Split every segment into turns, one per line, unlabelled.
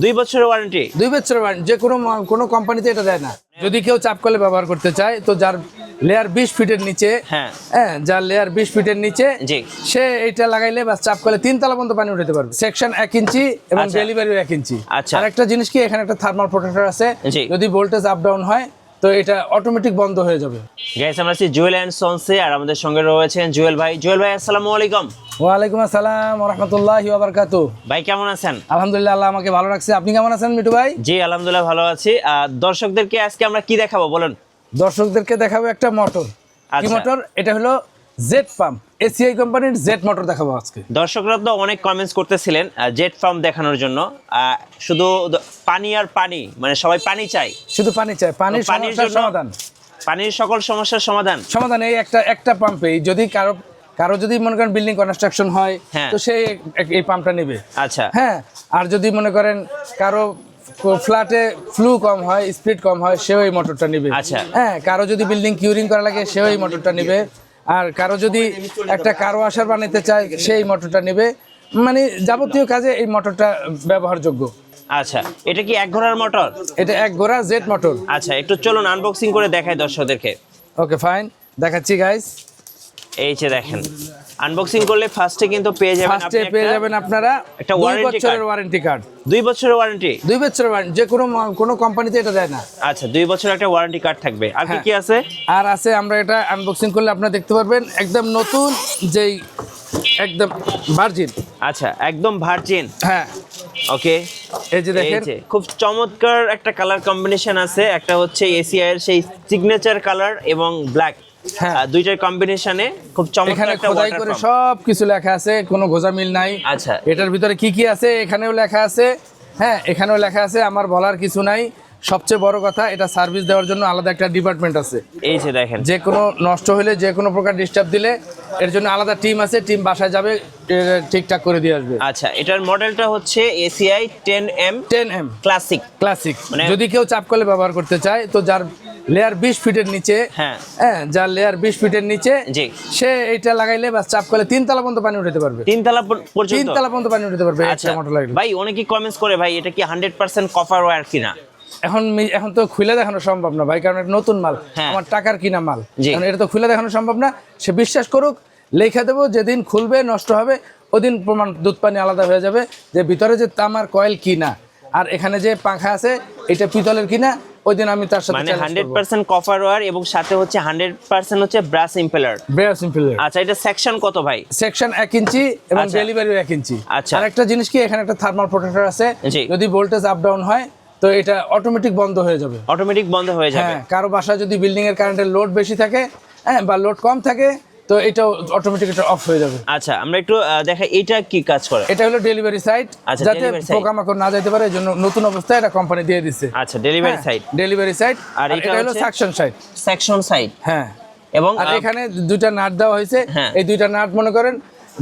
2 বছরের ওয়ারেন্টি।
2 বছরের ওয়ারেন্টি, যে কোনো কোম্পানিতে এটা দেয় না। যদি কেউ চাপ কলে ব্যবহার করতে চায়, তো যার লেয়ার 20 ফিটের নিচে,
হ্যাঁ
যার লেয়ার 20 ফিটের নিচে,
জি
সে এইটা লাগাইলে বা চাপ কলে 3 তলা পর্যন্ত পানি উঠাতে পারবে। সেকশন 1 ইঞ্চি এবং
আচ্ছা।
ডেলিভারিও 1 ইঞ্চি।
আচ্ছা।
আর একটা জিনিস কি, এখানে একটা থার্মাল প্রোটেক্টর আছে,
জি।
যদি ভোল্টেজ আপ ডাউন হয় তো এটা অটোমেটিক বন্ধ হয়ে যাবে।
গাইস, আমরা আছি জুয়েল এন্ড সন্সে, আর আমাদের সঙ্গে রয়েছেন জুয়েল ভাই। জুয়েল ভাই, আসসালামু আলাইকুম।
ওয়ালাইকুম আসসালাম ওয়া রাহমাতুল্লাহি ওয়া বারাকাতুহু।
ভাই কেমন আছেন?
আলহামদুলিল্লাহ, আল্লাহ আমাকে ভালো রাখছে। আপনি কেমন আছেন মিঠু ভাই?
জি আলহামদুলিল্লাহ ভালো আছি। দর্শকদেরকে আজকে আমরা কি দেখাবো বলেন?
দর্শকদেরকে দেখাবো একটা মোটর। কি
আচ্ছা।
মোটর? এটা হলো জেড পাম্প, এসিআই কোম্পানির জেড মোটর দেখাবো আজকে।
দর্শকরা তো অনেক কমেন্টস করতেছিলেন জেট ফার্ম দেখানোর জন্য। শুধু পানি আর পানি, মানে সবাই পানি চায়,
শুধু পানি চাই, পানির সমস্যার সমাধান।
পানির সকল সমস্যার সমাধান
এই একটা পাম্পেই যদি কারো যদি মনে করেন বিল্ডিং কনস্ট্রাকশন হয়,
হ্যাঁ।
তো সে এই পাম্পটা নেবে।
আচ্ছা
হ্যাঁ, আর যদি মনে করেন কারো ফ্ল্যাটে ফ্লু কম হয়, স্পিড কম হয়, সেও এই মোটরটা নেবে।
আচ্ছা।
হ্যাঁ, কারো যদি বিল্ডিং কিউরিং করা লাগে, সেও এই মোটরটা নেবে। আর কারো যদি একটা কার ওয়াশার বানাতে চায়, সেই মোটরটা নেবে। মানে যাবতীয় কাজে এই মোটরটা ব্যবহারযোগ্য।
আচ্ছা, এটা কি এক ঘোড়ার মোটর?
এটা 1 ঘোড়া জেড মোটর।
আচ্ছা, একটু চলুন আনবক্সিং করে দেখাই দর্শকদেরকে।
ওকে ফাইন, দেখাচ্ছি গাইস।
এই যে দেখেন, আনবক্সিং করলে ফার্স্টে কিন্তু পেয়ে যাবেন
ফার্স্টে পেয়ে যাবেন আপনারা
একটা
2
ওয়ারেন্টি
বছরের
কার্ড।
Warranty card.
2 বছরের ওয়ারেন্টি।
2 বছরের ওয়ারেন্টি, যে কোনো কোম্পানিতে এটা দেয় না।
আচ্ছা, 2 বছরের একটা ওয়ারেন্টি কার্ড থাকবে। আর কি
হ্যাঁ।
কি আছে?
আর আছে, আমরা এটা আনবক্সিং করলে আপনারা দেখতে পারবেন একদম নতুন, যেই একদম ভার্জিন।
আচ্ছা, একদম ভার্জিন।
হ্যাঁ,
ওকে,
এই যে দেখেন,
খুব চমৎকার একটা কালার কম্বিনেশন আছে। একটা হচ্ছে এসিআই এর সেই সিগনেচার কালার এবং ব্ল্যাক,
হ্যাঁ।
দুইটার কম্বিনেশনে খুব চমৎকার
এখানে
একটা
খোদাই
ওয়াটার
করে
পাম্প।
সব কিছু লেখা আছে, কোনো গোজামিল নাই।
আচ্ছা।
এটার ভিতরে কি কি আছে এখানেও লেখা আছে। হ্যাঁ, এখানেও লেখা আছে, আমার বলার কিছু নাই। সবচেয়ে বড় কথা, এটা সার্ভিস দেওয়ার জন্য আলাদা একটা ডিপার্টমেন্ট আছে।
এই যে দেখেন,
যে কোনো নষ্ট হলে, যে কোনো প্রকার ডিস্টার্ব দিলে এর জন্য আলাদা টিম আছে, টিম বাসায় যাবে, ঠিকঠাক করে দিয়ে আসবে।
আচ্ছা, এটার মডেলটা হচ্ছে ACI 10M
10M
classic.
Classic.
মানে-
যদি কেউ চাপ কলে ব্যবহার করতে চায়, তো যার লেয়ার 20 ফিটের নিচে,
হ্যাঁ।
যার লেয়ার 20 ফিটের নিচে,
জি।
সে এইটা লাগাইলে বা চাপ কলে 3 তলা পর্যন্ত পানি উঠাতে পারবে।
3 তলা পর্যন্ত।
3 তলা পর্যন্ত পানি উঠাতে পারবে
আচ্ছা
একটা মোটর লাগলে।
ভাই, অনেকেই কমেন্টস করে ভাই এটা কি 100% কপার ওয়্যার কিনা?
এখন তো খুলে দেখানো সম্ভব না ভাই, কারণ এটা নতুন মাল,
হ্যাঁ।
আমার টাকার কিনা মাল।
জি।
কারণ এটা তো খুলে দেখানো সম্ভব না। সে বিশ্বাস করুক, লেখা দেবো, যেদিন খুলবে নষ্ট হবে ওদিন প্রমাণ, দুধ পানি আলাদা হয়ে যাবে যে ভিতরে যে তামার কয়েল কিনা, আর এখানে যে পাখা আছে এটা পিতলের কিনা, ওই দিন আমি তার সাথে
মানে
চ্যালেঞ্জ করব।
100% কপার ওয়্যার এবং সাথে হচ্ছে 100% হচ্ছে ব্রাশ ইম্পেলার।
Very simple.
আচ্ছা, এটা সেকশন কত ভাই?
সেকশন 1 ইঞ্চি এবং
আচ্ছা।
ডেলিভারিও 1 ইঞ্চি।
আচ্ছা।
আর একটা জিনিস কি, এখানে একটা থার্মাল প্রোটেক্টর আছে,
জি।
যদি ভোল্টেজ আপ ডাউন হয় তো এটা অটোমেটিক বন্ধ হয়ে যাবে।
অটোমেটিক বন্ধ হয়ে যাবে।
হ্যাঁ, কারো বাসায় যদি বিল্ডিং এর কারেন্টের লোড বেশি থাকে, হ্যাঁ, বা লোড কম থাকে, তো এটাও অটোমেটিক এটা অফ হয়ে যাবে।
আচ্ছা, আমরা একটু দেখাই এটা কি কাজ করে।
এটা হলো ডেলিভারি সাইট,
আচ্ছা,
যাতে
delivery site।
পোকামাকড় না যেতে পারে, এই জন্য নতুন অবস্থায় এটা কোম্পানি দিয়ে দিচ্ছে।
আচ্ছা, ডেলিভারি সাইট,
ডেলিভারি সাইট।
আর
আর
এটা
এটা হলো
হচ্ছে-
সাকশন সাইট।
Section site.
হ্যাঁ,
এবং
আর এখানে 2টা নাট দেওয়া হয়েছে।
হ্যাঁ।
এই 2টা নাট মনে করেন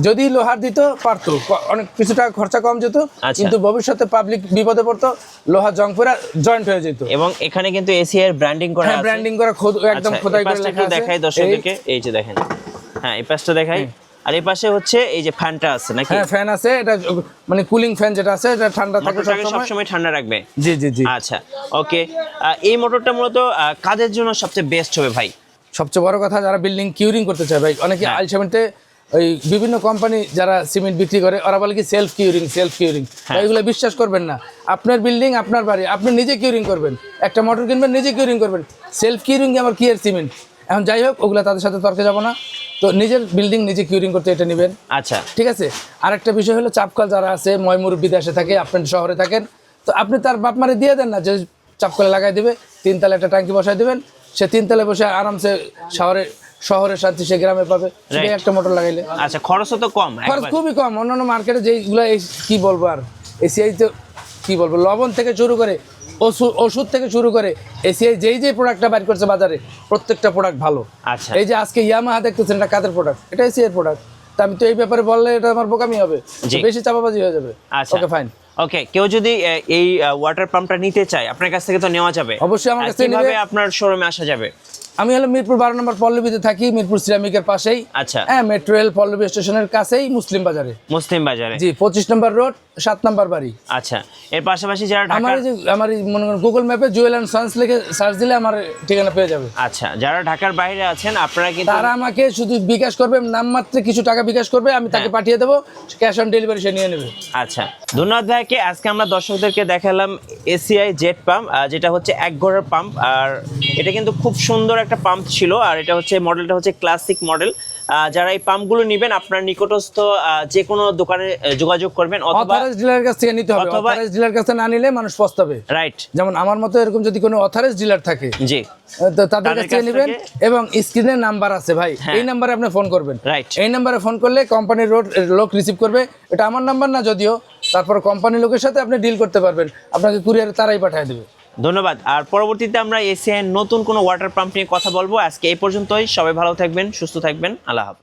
যদি লোহার দিত পারতো, অনেক কিছু টাকা খরচা কম যেত,
আচ্ছা।
কিন্তু ভবিষ্যতে পাবলিক বিপদে পড়তো, লোহা জং পুরা জয়েন্ট হয়ে যেত।
এবং এখানে কিন্তু এসিআই এর ব্র্যান্ডিং করা
হ্যাঁ,
আছে।
ব্র্যান্ডিং করা একদম
আচ্ছা,
খোদাই
এই
করে
পাশটা
লেখা
একটু
আছে।
দেখাই দর্শকদেরকে। এই যে দেখেন, হ্যাঁ, এই পাশটা দেখাই। আর এই পাশে হচ্ছে এই যে ফ্যানটা আছে নাকি?
হ্যাঁ, ফ্যান আছে, এটা মানে কুলিং ফ্যান যেটা আছে, এটা ঠান্ডা থাকে
মোটরটাকে
সবসময়।
সবসময় ঠান্ডা রাখবে।
জি জি জি।
আচ্ছা, ওকে। এই মোটরটা মূলত কাজের জন্য সবচেয়ে বেস্ট হবে ভাই।
সবচেয়ে বড় কথা, যারা বিল্ডিং কিউরিং করতে চায় ভাই, অনেকে
হ্যাঁ।
আলসামেন্টে ওই বিভিন্ন কোম্পানি যারা সিমেন্ট বিক্রি করে, ওরা বলে কি সেলফ কিউরিং।
হ্যাঁ।
এগুলো বিশ্বাস করবেন না। আপনার বিল্ডিং, আপনার বাড়ি, আপনি নিজে কিউরিং করবেন। একটা মোটর কিনবেন, নিজে কিউরিং করবেন। সেলফ কিউরিং আমার কি এর সিমেন্ট? এখন যাই হোক, ওগুলো তাদের সাথে তর্কে যাব না। তো নিজের বিল্ডিং নিজে কিউরিং করতে এটা নেবেন।
আচ্ছা,
ঠিক আছে। আরেকটা বিষয় হলো, চাপকল যারা আছে, ময়মুর বিদেশে থাকে, আপনার শহরে থাকেন, তো আপনি তার বাপ মারে দিয়ে দেন না যে চাপকলে লাগাই দেবে, 3 তলা একটা ট্যাঙ্কি বসাই দেবেন, সে 3 তলায় বসে আরামসে শহরের শান্তি সে গ্রামে পাবে, সেটাই একটা মোটর লাগাইলে।
আচ্ছা, খরচও তো কম
খরচ
একবার।
খুবই কম। অন্যান্য মার্কেটে যেইগুলো, কি বলবো আর, এসিআই তো কি বলবো, লবণ থেকে শুরু করে ওষুধ থেকে শুরু করে এসিআই যেই প্রোডাক্টটা বাইর করছে বাজারে, প্রত্যেকটা প্রোডাক্ট ভালো।
আচ্ছা।
এই যে আজকে ইয়ামাহা দেখতেছেন, এটা কাদের প্রোডাক্ট? এটা এসিআই প্রোডাক্ট। তা আমি তো এই ব্যাপারে বললে এটা আমার বোকামি হবে,
জি।
বেশি চাপাবাজি হয়ে যাবে।
আচ্ছা।
Okay fine.
ওকে, কেউ যদি এই ওয়াটার পাম্পটা নিতে চায় আপনার কাছ থেকে তো নেওয়া যাবে?
অবশ্যই আমার
আর
কাছ থেকে
কিভাবে
নেবে।
আপনার শোরুমে আসা যাবে?
আমি হলো মিরপুর 12 নম্বর পল্লবীতে থাকি, মিরপুর সিরামিকের পাশেই।
আচ্ছা।
হ্যাঁ, মেট্রো রেল পল্লবী স্টেশনের কাছেই, মুসলিম বাজারে।
মুসলিম বাজারে?
জি, 25 নম্বর রোড, 7 নম্বর বাড়ি।
আচ্ছা, এর পাশাপাশি যারা
আমার এই মনে করেন গুগল ম্যাপে জুয়েল অ্যান্ড সন্স লিখে সার্চ দিলে আমার ঠিকানা পেয়ে যাবে।
আচ্ছা, যারা ঢাকার বাইরে আছেন আপনারা কিন্তু
তারা আমাকে শুধু বিকাশ করবে, নামমাত্র কিছু টাকা বিকাশ করবে, আমি তাকে পাঠিয়ে দেবো, ক্যাশ অন ডেলিভারি সে নিয়ে নেবে।
আচ্ছা, ধন্যবাদ ভাইকে। আজকে আমরা দর্শকদেরকে দেখালাম এসিআই জেট পাম্প, যেটা হচ্ছে এক ঘোড়ার পাম্প। আর এটা কিন্তু খুব সুন্দর একটা পাম্প ছিল। আর এটা হচ্ছে মডেলটা হচ্ছে ক্লাসিক মডেল। যারা এই পাম্পগুলো নেবেন আপনার নিকটস্থ যে কোনো দোকানে যোগাযোগ করবেন, অথবা
অথরাইজড ডিলারের কাছ থেকে নিতে হবে। অথরাইজড ডিলার কাছে না নিলে মানুষ পস্তাবে।
রাইট।
যেমন আমার মতো এরকম যদি কোনো অথরাইজড ডিলার থাকে,
জি,
তো তাদের কাছ থেকে নেবেন। এবং স্ক্রিনে নাম্বার আছে ভাই, এই নাম্বারে আপনি ফোন করবেন।
রাইট।
এই নাম্বারে ফোন করলে কোম্পানির লোক রিসিভ করবে। এটা আমার নাম্বার না যদিও, তারপর কোম্পানির লোকের সাথে আপনি ডিল করতে পারবেন, আপনাকে কুরিয়ারে তারাই পাঠিয়ে দেবে।
ধন্যবাদ। আর পরবর্তীতে আমরা এসিআই নতুন কোনো ওয়াটার পাম্প নিয়ে কথা বলবো। আজকে এই পর্যন্তই। সবাই ভালো থাকবেন, সুস্থ থাকবেন। আল্লাহ হাফেজ।